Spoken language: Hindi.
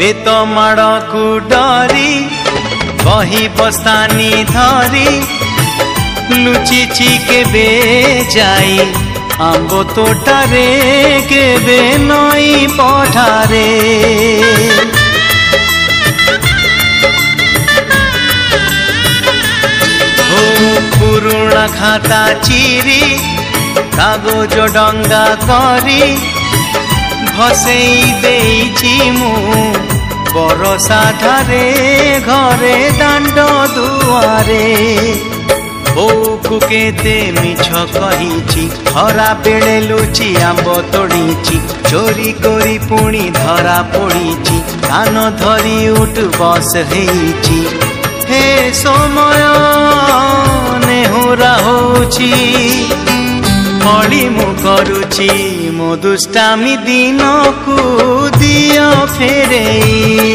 बेत माड़ को डरी बही बस्तानी धरी लुचिची केबे जाई आंब तोटारे केबे नई पठारे पुरुणा खाता चिरी कागज डंगा करी भसेई देइछि मु बरसा धारे घरे दांड दुआरे बोकु केते मिछ कहिछि खरा बेले लुचि आंब तोड़ीछि चोरी करी पुणी धरा पड़ीछि कान धरी उठ बस हेइछि हे समय नेहुरा होछि हली मु करुछि मो दुष्टामी दिन को दियो फेरे।